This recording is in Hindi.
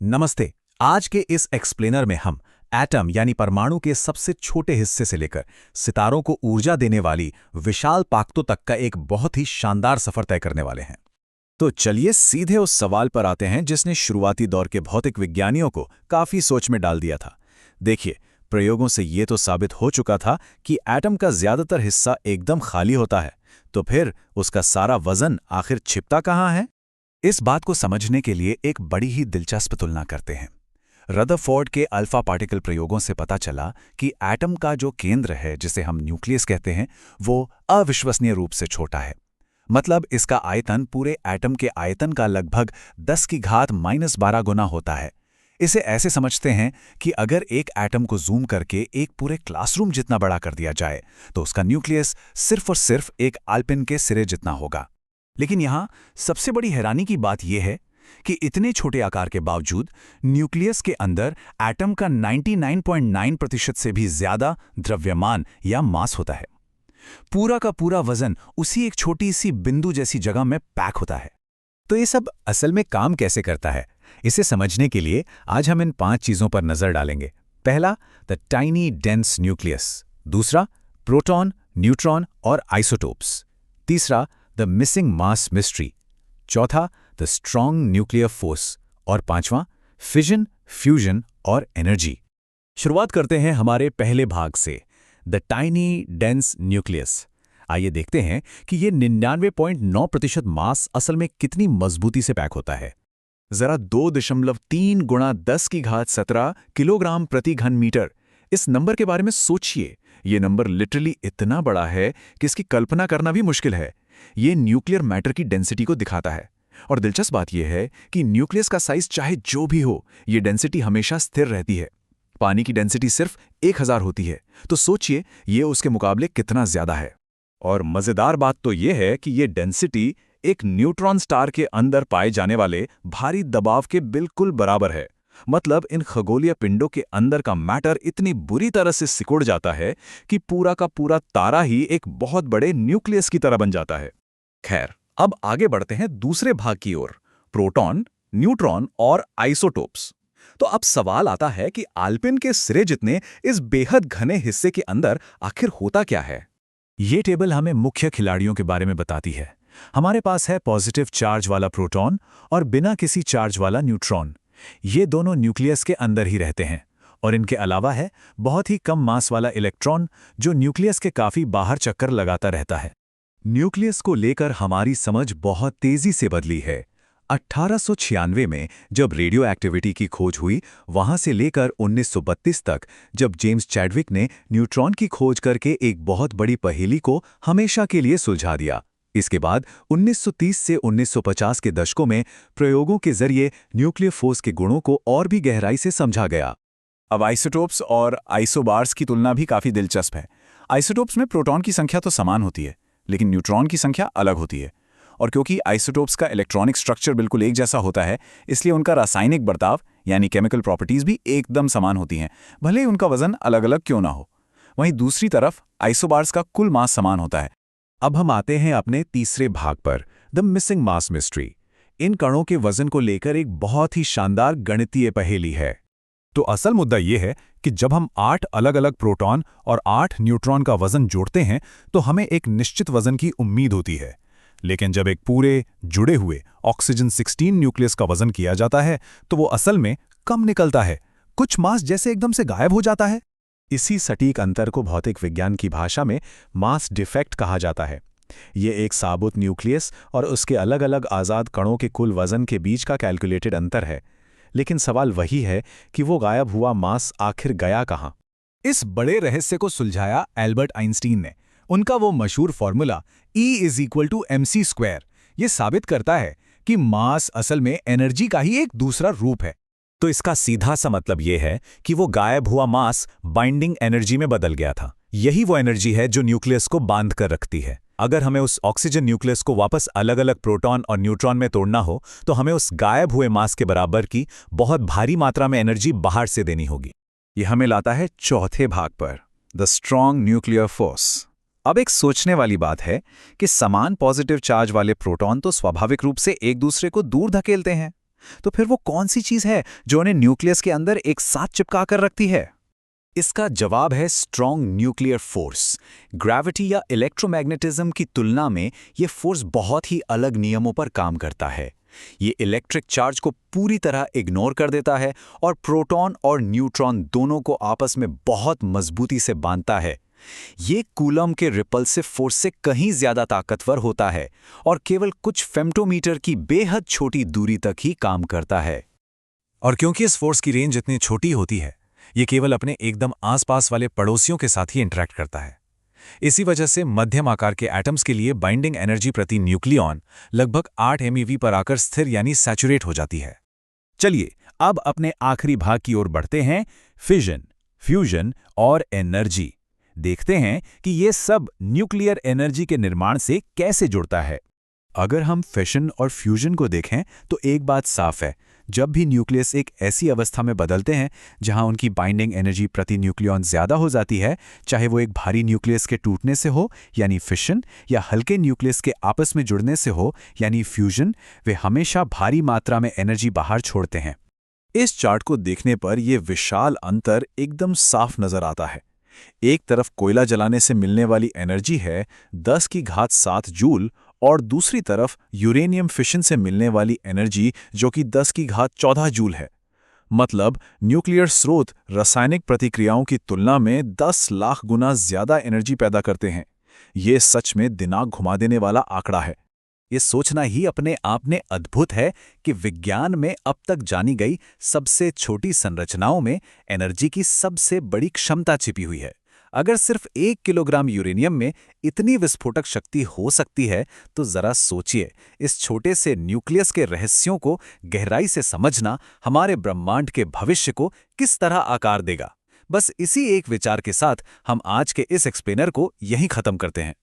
नमस्ते। आज के इस एक्सप्लेनर में हम एटम यानी परमाणु के सबसे छोटे हिस्से से लेकर सितारों को ऊर्जा देने वाली विशाल ताकतों तक का एक बहुत ही शानदार सफर तय करने वाले हैं। तो चलिए सीधे उस सवाल पर आते हैं जिसने शुरुआती दौर के भौतिक विज्ञानियों को काफी सोच में डाल दिया था। देखिए, प्रयोगों से ये तो साबित हो चुका था कि एटम का ज्यादातर हिस्सा एकदम खाली होता है, तो फिर उसका सारा वजन आखिर छिपता कहाँ है? इस बात को समझने के लिए एक बड़ी ही दिलचस्प तुलना करते हैं। रदरफोर्ड के अल्फा पार्टिकल प्रयोगों से पता चला कि एटम का जो केंद्र है, जिसे हम न्यूक्लियस कहते हैं, वो अविश्वसनीय रूप से छोटा है। मतलब इसका आयतन पूरे एटम के आयतन का लगभग 10⁻12 गुना होता है। इसे ऐसे समझते हैं कि अगर एक एटम को जूम करके एक पूरे क्लासरूम जितना बड़ा कर दिया जाए तो उसका न्यूक्लियस सिर्फ और सिर्फ एक आलपिन के सिरे जितना होगा। लेकिन यहाँ सबसे बड़ी हैरानी की बात यह है कि इतने छोटे आकार के बावजूद न्यूक्लियस के अंदर एटम का 99.9% से भी ज्यादा द्रव्यमान या मास होता है। पूरा का पूरा वजन उसी एक छोटी सी बिंदु जैसी जगह में पैक होता है। तो ये सब असल में काम कैसे करता है, इसे समझने के लिए आज हम इन 5 चीजों पर नजर डालेंगे। पहला, द टाइनी डेंस न्यूक्लियस। दूसरा, प्रोटॉन, न्यूट्रॉन और आइसोटोप्स। तीसरा, द मिसिंग मास मिस्ट्री। चौथा, द स्ट्रॉन्ग न्यूक्लियर फोर्स। और पांचवां, फिजन, फ्यूजन और एनर्जी। शुरुआत करते हैं हमारे पहले भाग से, द टाइनी डेंस न्यूक्लियस। आइए देखते हैं कि ये 99.9% मास असल में कितनी मजबूती से पैक होता है। जरा 2.3 गुणा 10⁻17 किलोग्राम प्रति घन मीटर, इस नंबर के बारे में सोचिए। ये नंबर लिटरली इतना बड़ा है कि इसकी कल्पना करना भी मुश्किल है। ये न्यूक्लियर मैटर की डेंसिटी को दिखाता है। और दिलचस्प बात यह है कि न्यूक्लियस का साइज चाहे जो भी हो, ये डेंसिटी हमेशा स्थिर रहती है। पानी की डेंसिटी सिर्फ 1000 होती है, तो सोचिए ये उसके मुकाबले कितना ज्यादा है। और मजेदार बात तो ये है कि ये डेंसिटी एक न्यूट्रॉन स्टार के अंदर पाए जाने वाले भारी दबाव के बिल्कुल बराबर है। मतलब इन खगोलीय पिंडों के अंदर का मैटर इतनी बुरी तरह से सिकुड़ जाता है कि पूरा का पूरा तारा ही एक बहुत बड़े न्यूक्लियस की तरह बन जाता है। खैर, अब आगे बढ़ते हैं दूसरे भाग की ओर, प्रोटॉन, न्यूट्रॉन और आइसोटोप्स। तो अब सवाल आता है कि आलपिन के सिरे जितने इस बेहद घने हिस्से के अंदर आखिर होता क्या है? ये टेबल हमें मुख्य खिलाड़ियों के बारे में बताती है। हमारे पास है पॉजिटिव चार्ज वाला प्रोटॉन और बिना किसी चार्ज वाला न्यूट्रॉन। ये दोनों न्यूक्लियस के अंदर ही रहते हैं। और इनके अलावा है बहुत ही कम मास वाला इलेक्ट्रॉन, जो न्यूक्लियस के काफी बाहर चक्कर लगाता रहता है। न्यूक्लियस को लेकर हमारी समझ बहुत तेजी से बदली है। 1896 में जब रेडियो एक्टिविटी की खोज हुई, वहां से लेकर 1932 तक जब जेम्स चैडविक ने न्यूट्रॉन की खोज करके एक बहुत बड़ी पहेली को हमेशा के लिए सुलझा दिया। इसके बाद 1930 से 1950 के दशकों में प्रयोगों के जरिए न्यूक्लियर फोर्स के गुणों को और भी गहराई से समझा गया। अब आइसोटोप्स और आइसोबार्स की तुलना भी काफी दिलचस्प है। आइसोटोप्स में प्रोटॉन की संख्या तो समान होती है, लेकिन न्यूट्रॉन की संख्या अलग होती है। और क्योंकि आइसोटोप्स का इलेक्ट्रॉनिक स्ट्रक्चर बिल्कुल एक जैसा होता है, इसलिए उनका रासायनिक बर्ताव यानी केमिकल प्रॉपर्टीज भी एकदम समान होती हैं, भले ही उनका वजन अलग अलग क्यों ना हो। वहीं दूसरी तरफ आइसोबार्स का कुल मास समान होता है। अब हम आते हैं अपने तीसरे भाग पर, द मिसिंग मास मिस्ट्री। इन कणों के वजन को लेकर एक बहुत ही शानदार गणितीय पहेली है। तो असल मुद्दा यह है कि जब हम 8 अलग अलग प्रोटॉन और 8 न्यूट्रॉन का वजन जोड़ते हैं तो हमें एक निश्चित वजन की उम्मीद होती है। लेकिन जब एक पूरे जुड़े हुए ऑक्सीजन 16 न्यूक्लियस का वजन किया जाता है तो वो असल में कम निकलता है। कुछ मास जैसे एकदम से गायब हो जाता है। इसी सटीक अंतर को भौतिक विज्ञान की भाषा में मास डिफेक्ट कहा जाता है। ये एक साबुत न्यूक्लियस और उसके अलग अलग आज़ाद कणों के कुल वजन के बीच का कैलकुलेटेड अंतर है। लेकिन सवाल वही है कि वो गायब हुआ मास आखिर गया कहाँ? इस बड़े रहस्य को सुलझाया एल्बर्ट आइंस्टीन ने। उनका वो मशहूर फॉर्मूला E=mc², ये साबित करता है कि मास असल में एनर्जी का ही एक दूसरा रूप है। तो इसका सीधा सा मतलब ये है कि वो गायब हुआ मास बाइंडिंग एनर्जी में बदल गया था। यही वो एनर्जी है जो न्यूक्लियस को बांध कर रखती है। अगर हमें उस ऑक्सीजन न्यूक्लियस को वापस अलग अलग प्रोटॉन और न्यूट्रॉन में तोड़ना हो तो हमें उस गायब हुए मास के बराबर की बहुत भारी मात्रा में एनर्जी बाहर से देनी होगी। यह हमें लाता है चौथे भाग पर, द स्ट्रॉन्ग न्यूक्लियर फोर्स। अब एक सोचने वाली बात है कि समान पॉजिटिव चार्ज वाले प्रोटॉन तो स्वाभाविक रूप से एक दूसरे को दूर धकेलते हैं, तो फिर वो कौन सी चीज है जो उन्हें न्यूक्लियस के अंदर एक साथ चिपका कर रखती है? इसका जवाब है स्ट्रॉन्ग न्यूक्लियर फोर्स। ग्रेविटी या इलेक्ट्रोमैग्नेटिज्म की तुलना में ये फोर्स बहुत ही अलग नियमों पर काम करता है। ये इलेक्ट्रिक चार्ज को पूरी तरह इग्नोर कर देता है और प्रोटॉन और न्यूट्रॉन दोनों को आपस में बहुत मजबूती से बांधता है। ये कूलम के रिपल्सिव फोर्स से कहीं ज्यादा ताकतवर होता है और केवल कुछ फेम्टोमीटर की बेहद छोटी दूरी तक ही काम करता है। और क्योंकि इस फोर्स की रेंज इतनी छोटी होती है, ये केवल अपने एकदम आसपास वाले पड़ोसियों के साथ ही इंटरैक्ट करता है। इसी वजह से मध्यम आकार के एटम्स के लिए बाइंडिंग एनर्जी प्रति न्यूक्लियॉन लगभग 8 MeV पर आकर स्थिर यानी सैचुरेट हो जाती है। चलिए अब अपने आखिरी भाग की ओर बढ़ते हैं, फिजन, फ्यूजन और एनर्जी। देखते हैं कि ये सब न्यूक्लियर एनर्जी के निर्माण से कैसे जुड़ता है। अगर हम फिशन और फ्यूजन को देखें तो एक बात साफ है, जब भी न्यूक्लियस एक ऐसी अवस्था में बदलते हैं जहां उनकी बाइंडिंग एनर्जी प्रति न्यूक्लियॉन ज्यादा हो जाती है, चाहे वो एक भारी न्यूक्लियस के टूटने से हो यानी फिशन, या हल्के न्यूक्लियस के आपस में जुड़ने से हो यानी फ्यूजन, वे हमेशा भारी मात्रा में एनर्जी बाहर छोड़ते हैं। इस चार्ट को देखने पर यह विशाल अंतर एकदम साफ नजर आता है। एक तरफ कोयला जलाने से मिलने वाली एनर्जी है 10⁻7 जूल और दूसरी तरफ यूरेनियम फिशन से मिलने वाली एनर्जी जो कि 10⁻14 जूल है। मतलब न्यूक्लियर स्रोत रासायनिक प्रतिक्रियाओं की तुलना में 10 लाख गुना ज्यादा एनर्जी पैदा करते हैं। ये सच में दिमाग घुमा देने वाला आंकड़ा है। ये सोचना ही अपने आप में अद्भुत है कि विज्ञान में अब तक जानी गई सबसे छोटी संरचनाओं में एनर्जी की सबसे बड़ी क्षमता छिपी हुई है। अगर सिर्फ 1 किलोग्राम यूरेनियम में इतनी विस्फोटक शक्ति हो सकती है, तो जरा सोचिए, इस छोटे से न्यूक्लियस के रहस्यों को गहराई से समझना हमारे ब्रह्मांड के भविष्य को किस तरह आकार देगा। बस इसी एक विचार के साथ हम आज के इस एक्सप्लेनर को यहीं खत्म करते हैं।